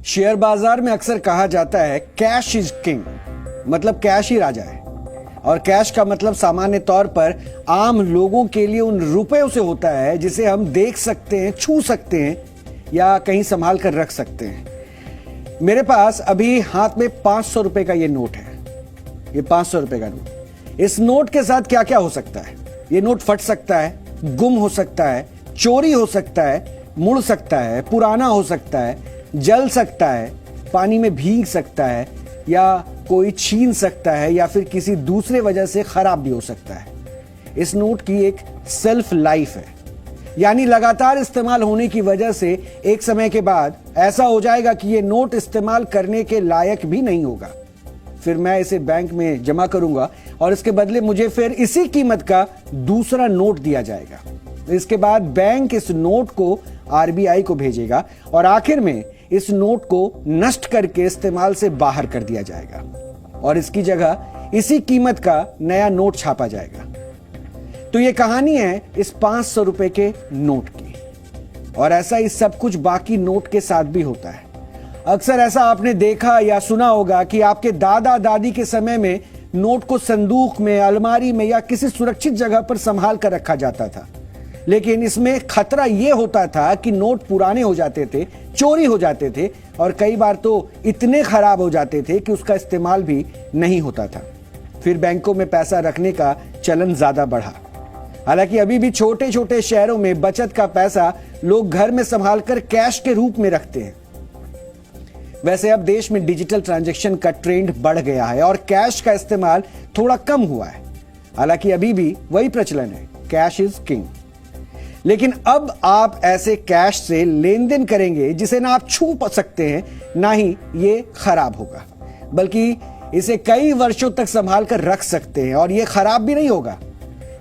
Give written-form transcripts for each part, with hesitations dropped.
Share बाजार में अक्सर कहा जाता है कैश इज किंग, मतलब कैश ही राजा है। और कैश का मतलब सामान्य तौर पर आम लोगों के लिए उन रुपयों से होता है जिसे हम देख सकते हैं, छू सकते हैं या कहीं संभाल कर रख सकते हैं। मेरे पास अभी हाथ में 500 रुपए का ये नोट है। ये 500 रुपए का नोट, इस नोट के साथ क्या क्या हो सकता है? ये नोट फट सकता है, गुम हो सकता है, चोरी हो सकता है, मुड़ सकता है, पुराना हो सकता है, जल सकता है, पानी में भीग सकता है, या कोई छीन सकता है, या फिर किसी दूसरे वजह से खराब भी हो सकता है। इस नोट की एक सेल्फ लाइफ है, यानी लगातार इस्तेमाल होने की वजह से एक समय के बाद ऐसा हो जाएगा कि ये नोट इस्तेमाल करने के लायक भी नहीं होगा। फिर मैं इसे बैंक में जमा करूंगा और इसके बदले मुझे फिर इसी कीमत का दूसरा नोट दिया जाएगा। इसके बाद बैंक इस नोट को आरबीआई को भेजेगा और आखिर में इस नोट को नष्ट करके इस्तेमाल से बाहर कर दिया जाएगा और इसकी जगह इसी कीमत का नया नोट छापा जाएगा। तो ये कहानी है इस 500 रुपए के नोट की, और ऐसा ही सब कुछ बाकी नोट के साथ भी होता है। अक्सर ऐसा आपने देखा या सुना होगा कि आपके दादा दादी के समय में नोट को संदूक में, अलमारी में या किसी सुरक्षित जगह पर संभाल कर रखा जाता था। लेकिन इसमें खतरा यह होता था कि नोट पुराने हो जाते थे, चोरी हो जाते थे और कई बार तो इतने खराब हो जाते थे कि उसका इस्तेमाल भी नहीं होता था। फिर बैंकों में पैसा रखने का चलन ज्यादा बढ़ा। हालांकि अभी भी छोटे छोटे शहरों में बचत का पैसा लोग घर में संभाल कर कैश के रूप में रखते हैं। वैसे अब देश में डिजिटल ट्रांजैक्शन का ट्रेंड बढ़ गया है और कैश का इस्तेमाल थोड़ा कम हुआ है। हालांकि अभी भी वही प्रचलन है, कैश इज किंग। लेकिन अब आप ऐसे कैश से लेन देन करेंगे जिसे ना आप छू सकते हैं, ना ही ये खराब होगा, बल्कि इसे कई वर्षों तक संभाल कर रख सकते हैं और ये खराब भी नहीं होगा।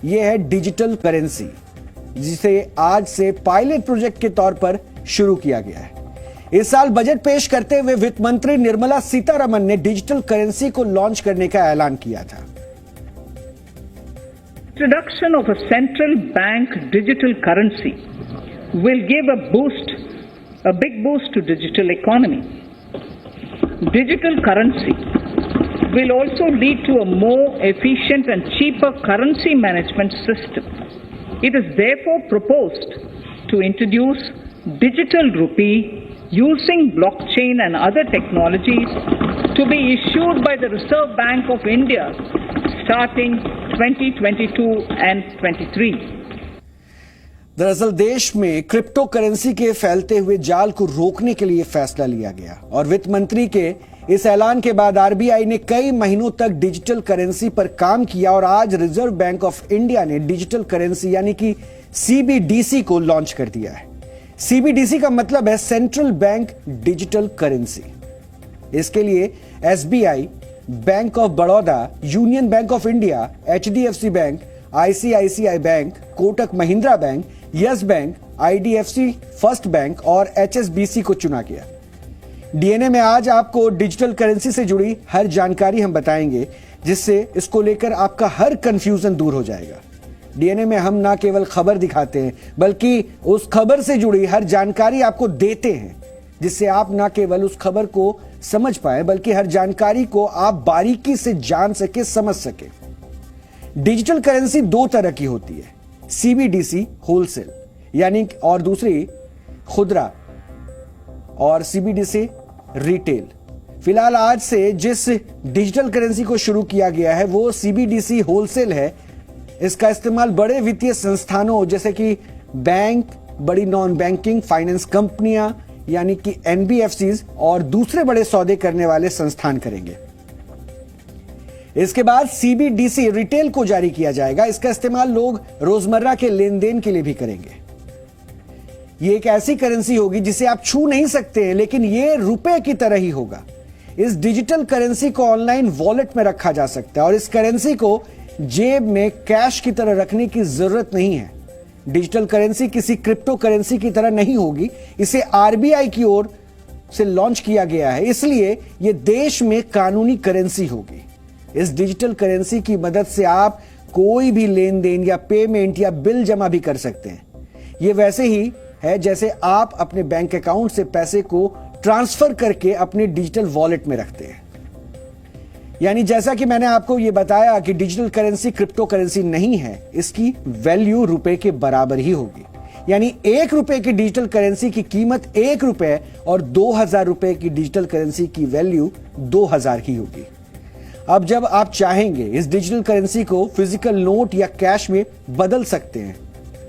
यह है डिजिटल करेंसी, जिसे आज से पायलट प्रोजेक्ट के तौर पर शुरू किया गया है। इस साल बजट पेश करते हुए वित्त मंत्री निर्मला सीतारमण ने डिजिटल करेंसी को लॉन्च करने का ऐलान किया था। Introduction of a central bank digital currency will give a big boost to digital economy. Digital currency will also lead to a more efficient and cheaper currency management system. It is therefore proposed to introduce digital rupee using blockchain and other technologies to be issued by the Reserve Bank of India starting 2022 and 23. दरअसल देश में crypto currency के फैलते हुए जाल को रोकने के लिए फैसला लिया गया और वित्त मंत्री के इस ऐलान के बाद आरबीआई ने कई महीनों तक डिजिटल करेंसी पर काम किया और आज रिजर्व बैंक ऑफ इंडिया ने डिजिटल करेंसी यानी कि सीबीडीसी को लॉन्च कर दिया है। सीबीडीसी का मतलब है सेंट्रल बैंक डिजिटल करेंसी। इसके लिए SBI, bank of Baroda, union bank of India, HDFC bank, ICICI bank, Kotak Mahindra bank, yes bank, IDFC first bank और एचएसबीसी को चुना गया। डीएनए में आज आपको डिजिटल करेंसी से जुड़ी हर जानकारी हम बताएंगे, जिससे इसको लेकर आपका हर कंफ्यूजन दूर हो जाएगा। डीएनए में हम ना केवल खबर दिखाते हैं, बल्कि उस खबर से जुड़ी हर जानकारी आपको देते हैं, जिससे आप ना केवल उस खबर को समझ पाए, बल्कि हर जानकारी को आप बारीकी से जान सके, समझ सके। डिजिटल करेंसी दो तरह की होती है, सीबीडीसी होलसेल यानी, और दूसरी खुदरा, और सीबीडीसी रिटेल। फिलहाल आज से जिस डिजिटल करेंसी को शुरू किया गया है वो सीबीडीसी होलसेल है। इसका इस्तेमाल बड़े वित्तीय संस्थानों जैसे कि बैंक, बड़ी नॉन बैंकिंग फाइनेंस कंपनियां यानी कि एनबीएफसीज और दूसरे बड़े सौदे करने वाले संस्थान करेंगे। इसके बाद सीबीडीसी रिटेल को जारी किया जाएगा। इसका इस्तेमाल लोग रोजमर्रा के लेन देन के लिए भी करेंगे। ये एक ऐसी करेंसी होगी जिसे आप छू नहीं सकते हैं, लेकिन ये रुपए की तरह ही होगा। इस डिजिटल करेंसी को ऑनलाइन वॉलेट में रखा जा सकता है और इस करेंसी को जेब में कैश की तरह रखने की जरूरत नहीं है। डिजिटल करेंसी किसी क्रिप्टो करेंसी की तरह नहीं होगी। इसे आरबीआई की ओर से लॉन्च किया गया है, इसलिए यह देश में कानूनी करेंसी होगी। इस डिजिटल करेंसी की मदद से आप कोई भी लेन देन या पेमेंट या बिल जमा भी कर सकते हैं। यह वैसे ही है जैसे आप अपने बैंक अकाउंट से पैसे को ट्रांसफर करके अपने डिजिटल वॉलेट में रखते हैं। यानी जैसा कि मैंने आपको यह बताया कि डिजिटल करेंसी क्रिप्टो करेंसी नहीं है, इसकी वैल्यू रुपए के बराबर ही होगी। यानी 1 रुपए की डिजिटल करेंसी की कीमत 1 रुपए और 2000 रुपए की डिजिटल करेंसी की वैल्यू 2000 ही होगी। अब जब आप चाहेंगे इस डिजिटल करेंसी को फिजिकल नोट या कैश में बदल सकते हैं,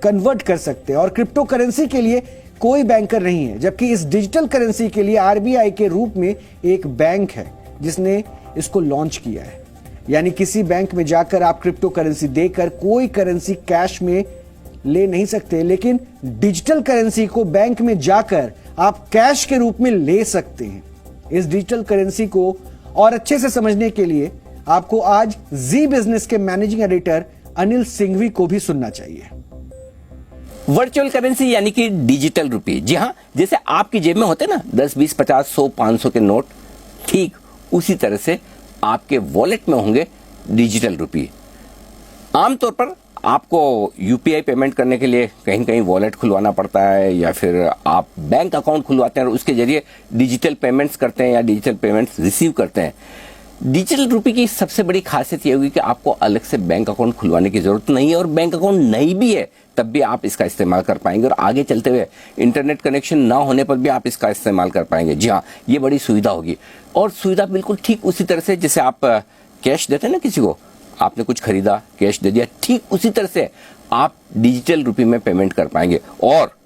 कन्वर्ट कर सकते हैं। और क्रिप्टो करेंसी के लिए कोई बैंकर नहीं है, जबकि इस डिजिटल करेंसी के लिए आरबीआई के रूप में एक बैंक है जिसने इसको लॉन्च किया है। यानी किसी बैंक में जाकर आप क्रिप्टो करेंसी देकर कोई करेंसी कैश में ले नहीं सकते, लेकिन डिजिटल करेंसी को बैंक में जाकर आप कैश के रूप में ले सकते हैं। इस डिजिटल करेंसी को और अच्छे से समझने के लिए आपको आज जी बिजनेस के मैनेजिंग एडिटर अनिल सिंघवी को भी सुनना चाहिए। वर्चुअल करेंसी यानी कि डिजिटल रुपये, जी हां, जैसे आपकी जेब में होते ना 10, 20, 50, 100, 500 के नोट, ठीक उसी तरह से आपके वॉलेट में होंगे डिजिटल रुपये। आमतौर पर आपको यूपीआई पेमेंट करने के लिए कहीं कहीं वॉलेट खुलवाना पड़ता है, या फिर आप बैंक अकाउंट खुलवाते हैं और उसके जरिए डिजिटल पेमेंट्स करते हैं या डिजिटल पेमेंट्स रिसीव करते हैं। डिजिटल रुपये की सबसे बड़ी खासियत यह होगी कि आपको अलग से बैंक अकाउंट खुलवाने की जरूरत नहीं है, और बैंक अकाउंट नहीं भी है तब भी आप इसका इस्तेमाल कर पाएंगे, और आगे चलते हुए इंटरनेट कनेक्शन ना होने पर भी आप इसका इस्तेमाल कर पाएंगे। जी हाँ, ये बड़ी सुविधा होगी, और सुविधा बिल्कुल ठीक उसी तरह से जैसे आप कैश देते हैं ना किसी को, आपने कुछ खरीदा कैश दे दिया, ठीक उसी तरह से आप डिजिटल रुपये में पेमेंट कर पाएंगे। और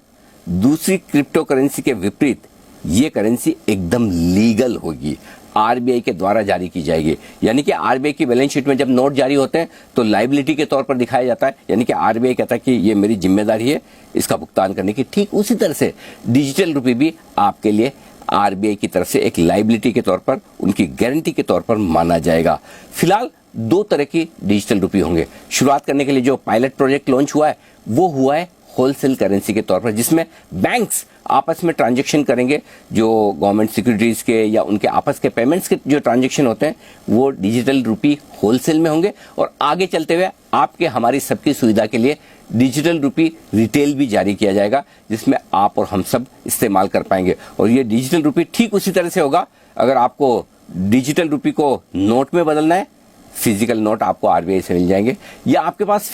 दूसरी क्रिप्टो करेंसी के विपरीत ये करेंसी एकदम लीगल होगी, आरबीआई के द्वारा जारी की जाएगी। यानी कि आरबीआई की बैलेंस शीट में जब नोट जारी होते हैं तो लायबिलिटी के तौर पर दिखाया जाता है, यानी कि आरबीआई कहता है कि ये मेरी जिम्मेदारी है इसका भुगतान करने की। ठीक उसी तरह से डिजिटल रुपये भी आपके लिए आरबीआई की तरफ से एक लायबिलिटी के तौर पर, उनकी गारंटी के तौर पर माना जाएगा। फिलहाल 2 तरह की डिजिटल रुपये होंगे। शुरुआत करने के लिए जो पायलट प्रोजेक्ट लॉन्च हुआ है वो हुआ है होलसेल करेंसी के तौर पर, जिसमें बैंक्स आपस में ट्रांजैक्शन करेंगे, जो गवर्नमेंट सिक्योरिटीज के या उनके आपस के पेमेंट्स के जो ट्रांजैक्शन होते हैं वो डिजिटल रुपये होलसेल में होंगे। और आगे चलते हुए आपके हमारी सबकी सुविधा के लिए डिजिटल रुपये रिटेल भी जारी किया जाएगा, जिसमें आप और हम सब इस्तेमाल कर पाएंगे। और ये डिजिटल रुपये ठीक उसी तरह से होगा, अगर आपको डिजिटल रुपये को नोट में बदलना है, फिजिकल नोट आपको आरबीआई से मिल जाएंगे, या आपके पास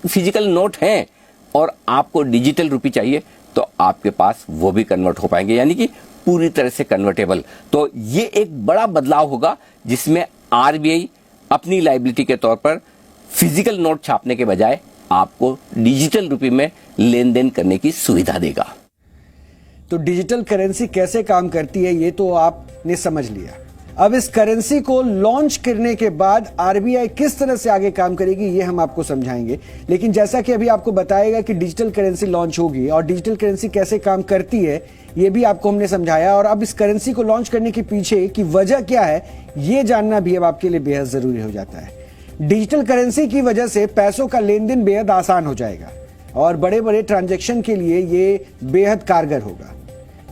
फिजिकल नोट हैं और आपको डिजिटल रुपये चाहिए तो आपके पास वो भी कन्वर्ट हो पाएंगे, यानी कि पूरी तरह से कन्वर्टेबल। तो ये एक बड़ा बदलाव होगा जिसमें आरबीआई अपनी लायबिलिटी के तौर पर फिजिकल नोट छापने के बजाय आपको डिजिटल रुपये में लेन देन करने की सुविधा देगा। तो डिजिटल करेंसी कैसे काम करती है ये तो आपने समझ लिया। अब इस करेंसी को लॉन्च करने के बाद आरबीआई किस तरह से आगे काम करेगी ये हम आपको समझाएंगे। लेकिन जैसा कि अभी आपको बताएगा कि डिजिटल करेंसी लॉन्च होगी और डिजिटल करेंसी कैसे काम करती है ये भी आपको हमने समझाया, और अब इस करेंसी को लॉन्च करने के पीछे की वजह क्या है ये जानना भी अब आपके लिए बेहद जरूरी हो जाता है। डिजिटल करेंसी की वजह से पैसों का लेन देन बेहद आसान हो जाएगा और बड़े बड़े ट्रांजैक्शन के लिए ये बेहद कारगर होगा।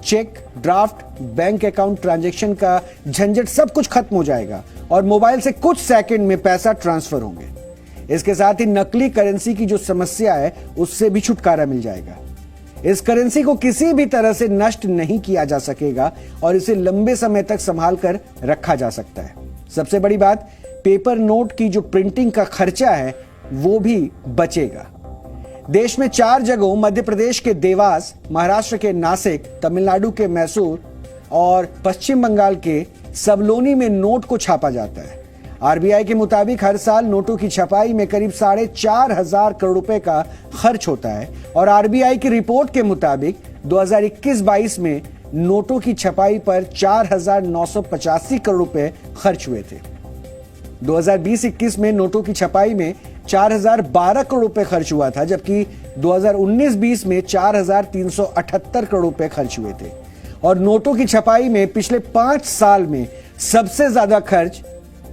Cheque, draft, bank account transaction का झंझट सब कुछ खत्म हो जाएगा और मोबाइल से कुछ सेकंड में पैसा ट्रांसफर होंगे। इसके साथ ही नकली करेंसी की जो समस्या है उससे भी छुटकारा मिल जाएगा। इस करेंसी को किसी भी तरह से नष्ट नहीं किया जा सकेगा और इसे लंबे समय तक संभाल कर रखा जा सकता है। सबसे बड़ी बात, पेपर नोट की जो प्रिंटिंग का खर्चा है वो भी बचेगा। देश में 4 जगहों, मध्य प्रदेश के देवास, महाराष्ट्र के नासिक, तमिलनाडु के मैसूर और पश्चिम बंगाल के सबलोनी में नोट को छापा जाता है। आरबीआई के मुताबिक हर साल नोटों की छपाई में करीब 4,500 करोड़ रुपए का खर्च होता है और आरबीआई की रिपोर्ट के मुताबिक 2021-22 में नोटों की छपाई पर 4,985 करोड़ रुपए खर्च हुए थे। 2020-21 में नोटों की छपाई में 4,012 करोड़ रुपए खर्च हुआ था, जबकि 2019-20 में 4,378 करोड़ रुपए खर्च हुए थे। और नोटों की छपाई में पिछले 5 साल में सबसे ज्यादा खर्च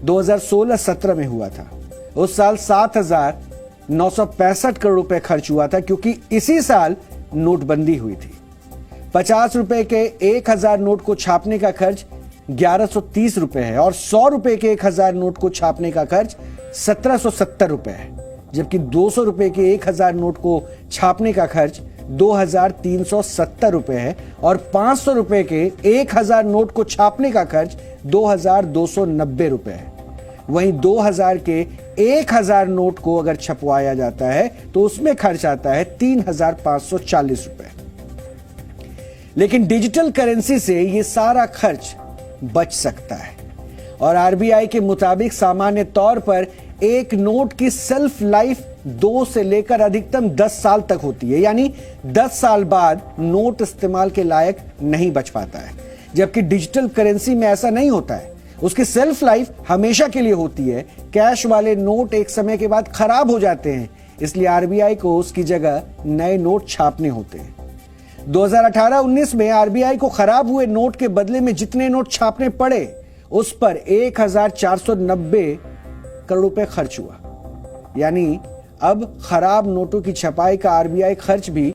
2016-17 में हुआ था। उस साल 7,965 करोड़ रुपए खर्च हुआ था, क्योंकि इसी साल नोटबंदी हुई थी। 50 रुपए के 1,000 नोट को छापने का खर्च 1130 रुपए है और 100 रुपए के 1,000 नोट को छापने का खर्च 1770 रुपए है, जबकि 200 रुपए के 1,000 नोट को छापने का खर्च 2370 रुपए है और 500 रुपए के 1000 नोट को छापने का खर्च 2290 रुपए है। वहीं 2000 के 1000 नोट को अगर छपवाया जाता है तो उसमें खर्च आता है 3540 रुपए। लेकिन डिजिटल करेंसी से यह सारा खर्च बच सकता है और आरबीआई के मुताबिक सामान्य तौर पर एक नोट की सेल्फ लाइफ 2 से लेकर अधिकतम 10 साल तक होती है, यानी 10 साल बाद नोट इस्तेमाल के लायक नहीं बच पाता है। जबकि डिजिटल करेंसी में ऐसा नहीं होता है, उसकी सेल्फ लाइफ हमेशा के लिए होती है। कैश वाले नोट एक समय के बाद खराब हो जाते हैं, इसलिए आरबीआई को उसकी जगह नए नोट छापने होते हैं। 2018-19 में आरबीआई को खराब हुए नोट के बदले में जितने नोट छापने पड़े उस पर 1490 करोड़ रुपए खर्च हुआ। यानी अब खराब नोटों की छपाई का आरबीआई खर्च भी